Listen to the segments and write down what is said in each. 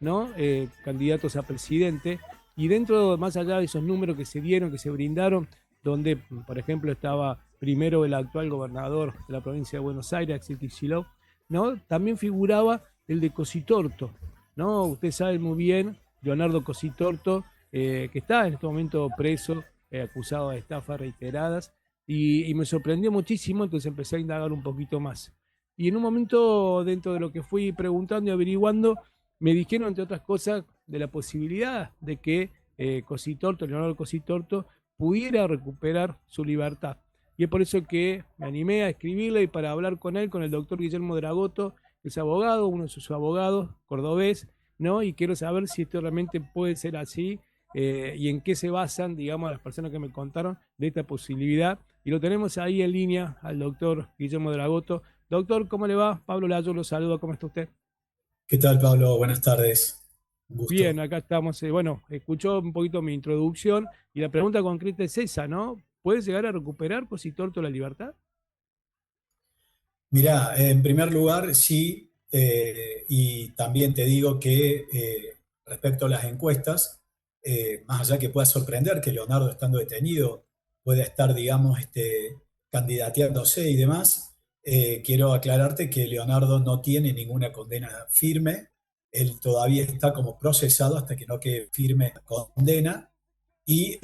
¿no? Candidatos a presidente, y dentro, más allá de esos números que se dieron, que se brindaron, donde, por ejemplo, estaba primero el actual gobernador de la provincia de Buenos Aires, Axel Kicillof, ¿no? También figuraba el de Cositorto, ¿no? Usted sabe muy bien, Leonardo Cositorto, que está en este momento preso, acusado de estafas reiteradas, y me sorprendió muchísimo, entonces empecé a indagar un poquito más. Y en un momento, dentro de lo que fui preguntando y averiguando, me dijeron, entre otras cosas, de la posibilidad de que Cositorto, Leonardo Cositorto, pudiera recuperar su libertad. Y es por eso que me animé a escribirle y para hablar con él, con el doctor Guillermo Dragoto, que es abogado, uno de sus abogados, cordobés, ¿no? Y quiero saber si esto realmente puede ser así y en qué se basan, digamos, las personas que me contaron de esta posibilidad. Y lo tenemos ahí en línea al doctor Guillermo Dragoto. Doctor, ¿cómo le va? Pablo Layo lo saluda, ¿cómo está usted? ¿Qué tal, Pablo? Buenas tardes. Un Bien, gusto. acá estamos. Bueno, escuchó un poquito mi introducción y la pregunta concreta es esa, ¿no? ¿Puede llegar a recuperar Cositorto la libertad? Mirá, en primer lugar, sí, y también te digo que respecto a las encuestas, más allá que pueda sorprender que Leonardo estando detenido pueda estar, digamos, candidateándose y demás, quiero aclararte que Leonardo no tiene ninguna condena firme, él todavía está como procesado hasta que no quede firme la condena. Y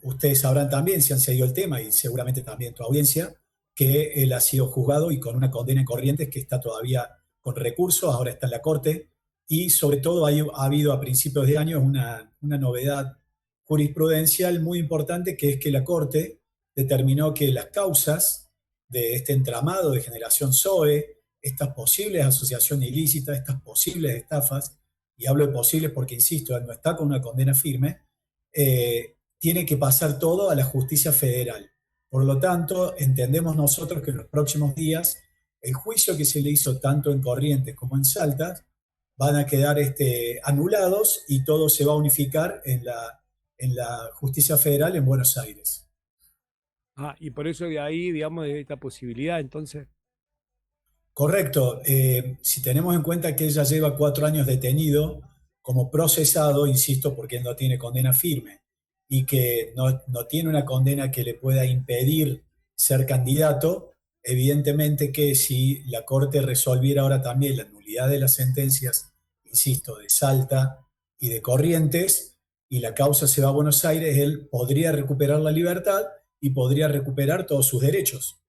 ustedes sabrán también, si han seguido el tema, y seguramente también tu audiencia, que él ha sido juzgado y con una condena en Corrientes que está todavía con recursos, ahora está en la Corte, y sobre todo ha habido a principios de año una novedad jurisprudencial muy importante, que es que la Corte determinó que las causas de este entramado de generación Zoe, estas posibles asociaciones ilícitas, estas posibles estafas, y hablo de posibles porque, insisto, él no está con una condena firme, tiene que pasar todo a la justicia federal. Por lo tanto, entendemos nosotros que en los próximos días el juicio que se le hizo tanto en Corrientes como en Salta van a quedar anulados y todo se va a unificar en la justicia federal en Buenos Aires. Ah, y por eso de ahí, digamos, de esta posibilidad, entonces. Correcto. Si tenemos en cuenta que ella lleva 4 años detenido como procesado, insisto, porque él no tiene condena firme y que no tiene una condena que le pueda impedir ser candidato, evidentemente que si la Corte resolviera ahora también la nulidad de las sentencias, insisto, de Salta y de Corrientes, y la causa se va a Buenos Aires, él podría recuperar la libertad y podría recuperar todos sus derechos.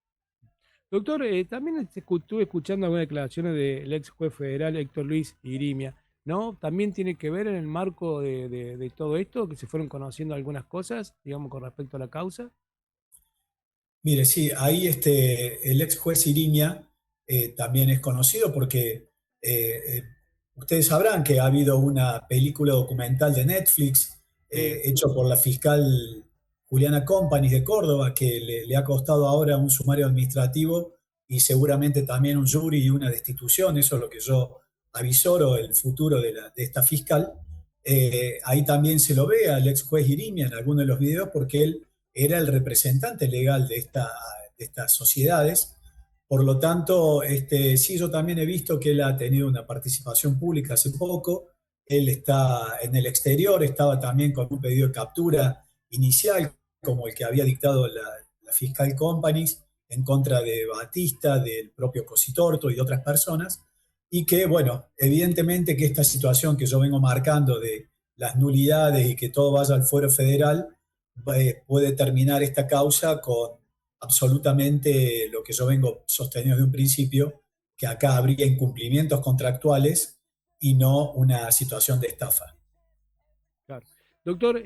Doctor, también estuve escuchando algunas declaraciones del ex juez federal Héctor Luis Irimia, ¿no? También tiene que ver en el marco de todo esto, que se fueron conociendo algunas cosas, digamos, con respecto a la causa. Mire, sí, ahí el ex juez Iriña también es conocido porque eh, ustedes sabrán que ha habido una película documental de Netflix Sí. hecho por la fiscal Juliana Companys de Córdoba, que le ha costado ahora un sumario administrativo y seguramente también un jury y una destitución. Eso es lo que yo avisoro el futuro de esta fiscal. Ahí también se lo ve al ex juez Iriña en algunos de los videos porque él era el representante legal de estas sociedades. Por lo tanto, sí, yo también he visto que él ha tenido una participación pública hace poco. Él está en el exterior, estaba también con un pedido de captura inicial, como el que había dictado la fiscal Companies en contra de Batista, del propio Cositorto y de otras personas. Y que, bueno, evidentemente que esta situación que yo vengo marcando de las nulidades y que todo vaya al fuero federal, puede terminar esta causa con absolutamente lo que yo vengo sosteniendo de un principio, que acá habría incumplimientos contractuales y no una situación de estafa. Claro. Doctor,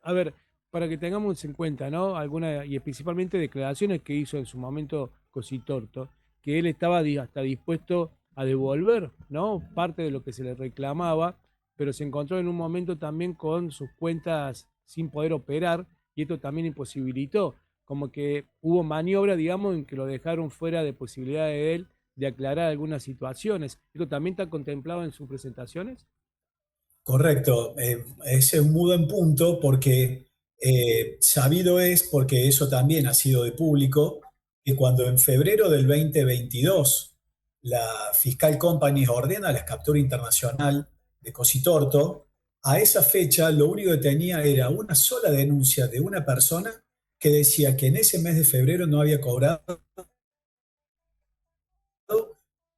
a ver, para que tengamos en cuenta, ¿no? Alguna, y principalmente declaraciones que hizo en su momento Cositorto, que él estaba hasta dispuesto a devolver, ¿no? Parte de lo que se le reclamaba, pero se encontró en un momento también con sus cuentas sin poder operar, y esto también imposibilitó, como que hubo maniobra, digamos, en que lo dejaron fuera de posibilidad de él de aclarar algunas situaciones. ¿Esto también está contemplado en sus presentaciones? Correcto, ese es un muy buen punto porque sabido es, porque eso también ha sido de público, que cuando en febrero del 2022 la fiscal Company ordena la captura internacional de Cositorto, a esa fecha lo único que tenía era una sola denuncia de una persona que decía que en ese mes de febrero no había cobrado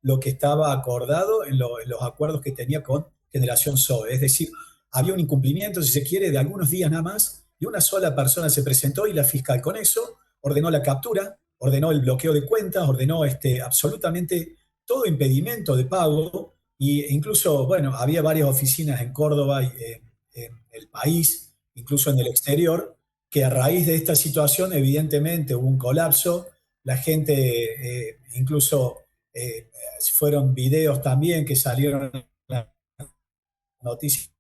lo que estaba acordado en los acuerdos que tenía con Generación SOE. Es decir, había un incumplimiento, si se quiere, de algunos días nada más, y una sola persona se presentó y la fiscal con eso ordenó la captura, ordenó el bloqueo de cuentas, ordenó absolutamente todo impedimento de pago, e incluso, bueno, había varias oficinas en Córdoba y en el país, incluso en el exterior, que a raíz de esta situación, evidentemente, hubo un colapso, la gente incluso fueron videos también que salieron en las noticias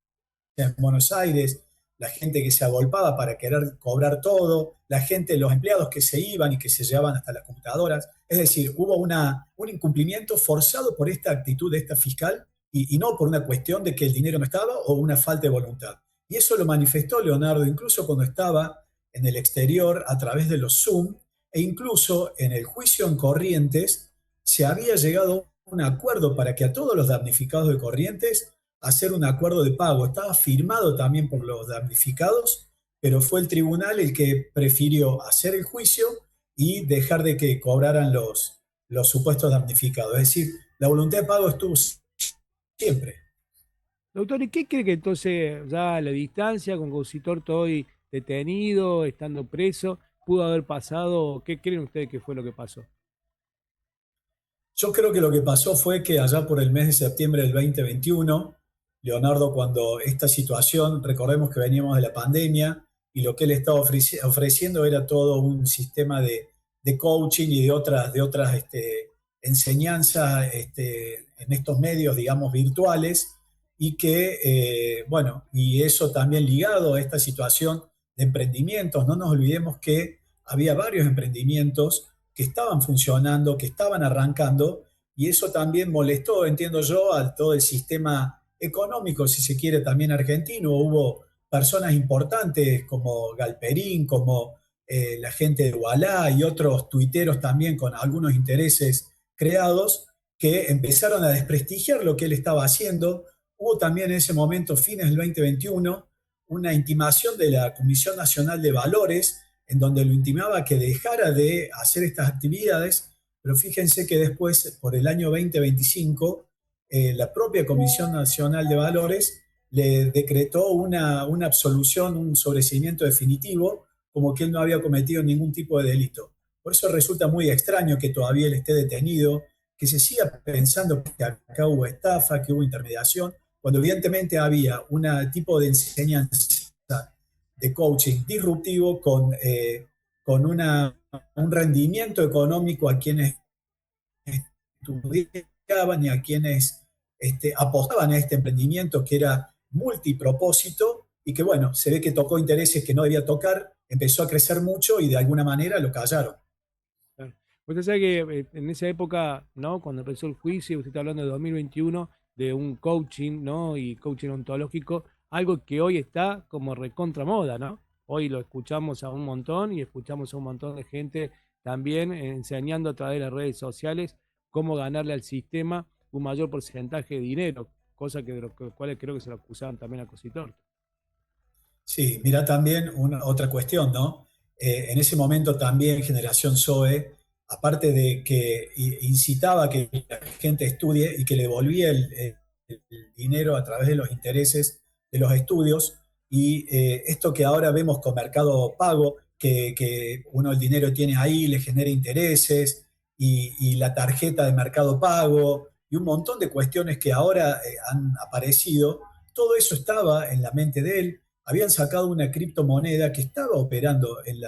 en Buenos Aires, la gente que se agolpaba para querer cobrar todo, la gente, los empleados que se iban y que se llevaban hasta las computadoras. Es decir, hubo un incumplimiento forzado por esta actitud de esta fiscal y no por una cuestión de que el dinero no estaba o una falta de voluntad. Y eso lo manifestó Leonardo incluso cuando estaba en el exterior a través de los Zoom e incluso en el juicio en Corrientes se había llegado a un acuerdo para que a todos los damnificados de Corrientes hacer un acuerdo de pago. Estaba firmado también por los damnificados, pero fue el tribunal el que prefirió hacer el juicio y dejar de que cobraran los supuestos damnificados. Es decir, la voluntad de pago estuvo siempre. Doctor, ¿y qué cree que entonces ya a la distancia, con Cositorto hoy detenido, estando preso, pudo haber pasado? ¿Qué creen ustedes que fue lo que pasó? Yo creo que lo que pasó fue que allá por el mes de septiembre del 2021, Leonardo, cuando esta situación, recordemos que veníamos de la pandemia y lo que él estaba ofreciendo era todo un sistema de coaching y de otras enseñanzas en estos medios, digamos, virtuales, y que, bueno, y eso también ligado a esta situación de emprendimientos. No nos olvidemos que había varios emprendimientos que estaban funcionando, que estaban arrancando, y eso también molestó, entiendo yo, a todo el sistema económico, si se quiere, también argentino. Hubo personas importantes como Galperín, como la gente de Wallah y otros tuiteros también con algunos intereses creados que empezaron a desprestigiar lo que él estaba haciendo. Hubo también en ese momento, fines del 2021, una intimación de la Comisión Nacional de Valores en donde lo intimaba que dejara de hacer estas actividades, pero fíjense que después, por el año 2025, la propia Comisión Nacional de Valores le decretó una absolución, un sobreseimiento definitivo, como que él no había cometido ningún tipo de delito. Por eso resulta muy extraño que todavía él esté detenido, que se siga pensando que acá hubo estafa, que hubo intermediación, cuando evidentemente había un tipo de enseñanza de coaching disruptivo con un rendimiento económico a quienes estudiaban y a quienes apostaban a este emprendimiento que era multipropósito y que, bueno, se ve que tocó intereses que no debía tocar, empezó a crecer mucho y de alguna manera lo callaron. Claro. Usted sabe que en esa época, ¿no? Cuando empezó el juicio, usted está hablando de 2021, de un coaching, ¿no? Y coaching ontológico, algo que hoy está como recontra moda, ¿no? Hoy lo escuchamos a un montón y escuchamos a un montón de gente también enseñando a través de las redes sociales cómo ganarle al sistema un mayor porcentaje de dinero, cosa que de los cuales creo que se lo acusaban también a Cositor. Sí, mira también otra cuestión, ¿no? En ese momento también Generación Zoe, aparte de que incitaba a que la gente estudie y que le devolvía el dinero a través de los intereses de los estudios, y esto que ahora vemos con Mercado Pago, que uno el dinero tiene ahí, le genera intereses, y la tarjeta de Mercado Pago, y un montón de cuestiones que ahora han aparecido, todo eso estaba en la mente de él. Habían sacado una criptomoneda que estaba operando en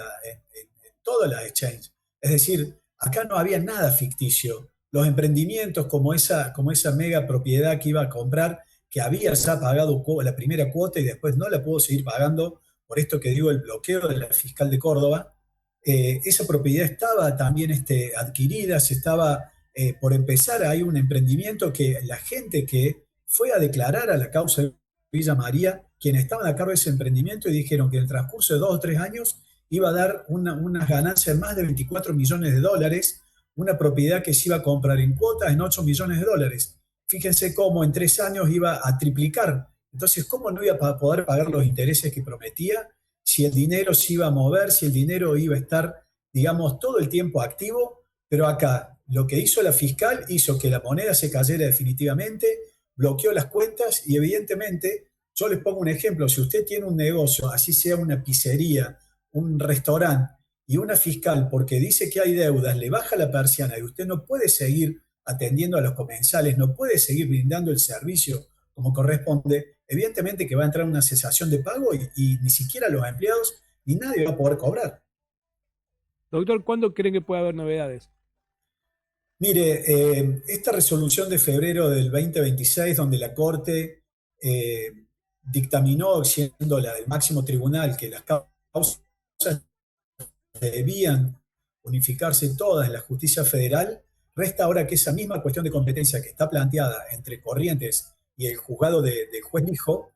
todas las exchanges. Es decir, acá no había nada ficticio. Los emprendimientos como esa mega propiedad que iba a comprar, que había ya pagado la primera cuota y después no la pudo seguir pagando, por esto que digo, el bloqueo de la fiscal de Córdoba, esa propiedad estaba también adquirida, se estaba por empezar, hay un emprendimiento que la gente que fue a declarar a la causa de Villa María, quienes estaban a cargo de ese emprendimiento y dijeron que en el transcurso de 2 o 3 años iba a dar unas ganancias de más de 24 millones de dólares, una propiedad que se iba a comprar en cuotas en 8 millones de dólares. fíjense cómo en 3 años iba a triplicar. Entonces, ¿cómo no iba a poder pagar los intereses que prometía si el dinero se iba a mover, si el dinero iba a estar, digamos, todo el tiempo activo? Pero acá, lo que hizo la fiscal hizo que la moneda se cayera definitivamente, bloqueó las cuentas y evidentemente, yo les pongo un ejemplo, si usted tiene un negocio, así sea una pizzería, un restaurante, y una fiscal, porque dice que hay deudas, le baja la persiana y usted no puede seguir atendiendo a los comensales, no puede seguir brindando el servicio como corresponde, evidentemente que va a entrar una cesación de pago y ni siquiera los empleados ni nadie va a poder cobrar. Doctor, ¿cuándo creen que puede haber novedades? Mire, esta resolución de febrero del 2026, donde la Corte eh, dictaminó, siendo el máximo tribunal, que las causas debían unificarse todas en la justicia federal, resta ahora que esa misma cuestión de competencia que está planteada entre Corrientes y el juzgado del juez Lijo,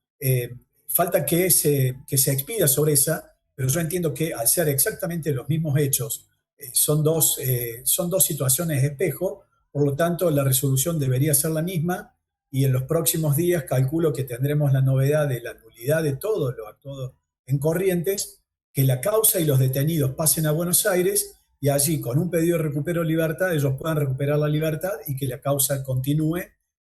falta que se expida sobre esa, pero yo entiendo que al ser exactamente los mismos hechos, son dos situaciones de espejo, por lo tanto la resolución debería ser la misma y en los próximos días calculo que tendremos la novedad de la nulidad de todo lo actuado en Corrientes, que la causa y los detenidos pasen a Buenos Aires y allí con un pedido de recupero de libertad ellos puedan recuperar la libertad y que la causa continúe,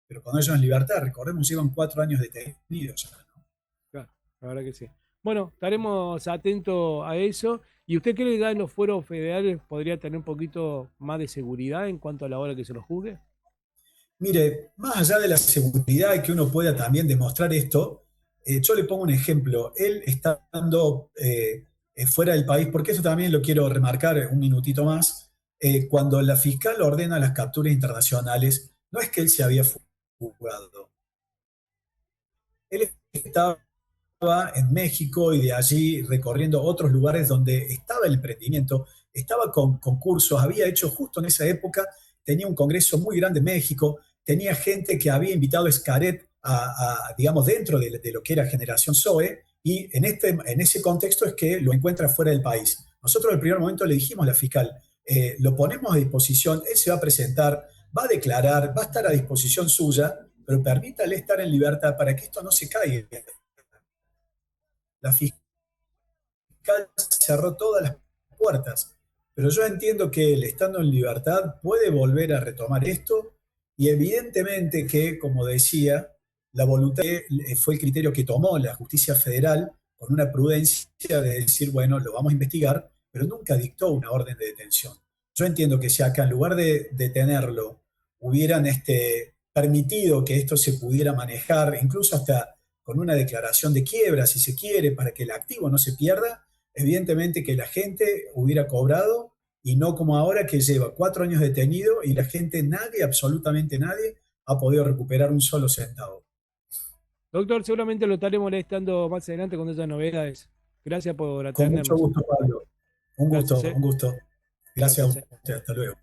pero con ellos en libertad. Recordemos, llevan 4 años detenidos ya, ¿no? Claro, la verdad que sí. Bueno, estaremos atentos a eso. ¿Y usted cree que ya en los fueros federales podría tener un poquito más de seguridad en cuanto a la hora que se lo juzgue? Mire, más allá de la seguridad y que uno pueda también demostrar esto, yo le pongo un ejemplo. Él está estando fuera del país, porque eso también lo quiero remarcar un minutito más. Cuando la fiscal ordena las capturas internacionales, no es que él se había fugado. Él estaba en México y de allí recorriendo otros lugares donde estaba el emprendimiento, estaba con concursos, había hecho justo en esa época, tenía un congreso muy grande en México, tenía gente que había invitado a Xcaret digamos, dentro de lo que era Generación Zoe, y en ese contexto es que lo encuentra fuera del país. Nosotros en el primer momento le dijimos a la fiscal, lo ponemos a disposición, él se va a presentar, va a declarar, va a estar a disposición suya, pero permítale estar en libertad para que esto no se caiga. La fiscal cerró todas las puertas, pero yo entiendo que él, estando en libertad, puede volver a retomar esto y evidentemente que, como decía, la voluntad fue el criterio que tomó la justicia federal con una prudencia de decir, bueno, lo vamos a investigar, pero nunca dictó una orden de detención. Yo entiendo que si acá en lugar de detenerlo hubieran permitido que esto se pudiera manejar, incluso hasta con una declaración de quiebra, si se quiere, para que el activo no se pierda, evidentemente que la gente hubiera cobrado y no como ahora que lleva 4 años detenido y la gente, nadie, absolutamente nadie, ha podido recuperar un solo centavo. Doctor, seguramente lo estaré molestando más adelante con esas novedades. Gracias por Con mucho atendernos. gusto, Pablo. Un Gracias, gusto, un gusto. Gracias a gracias. usted. Hasta luego.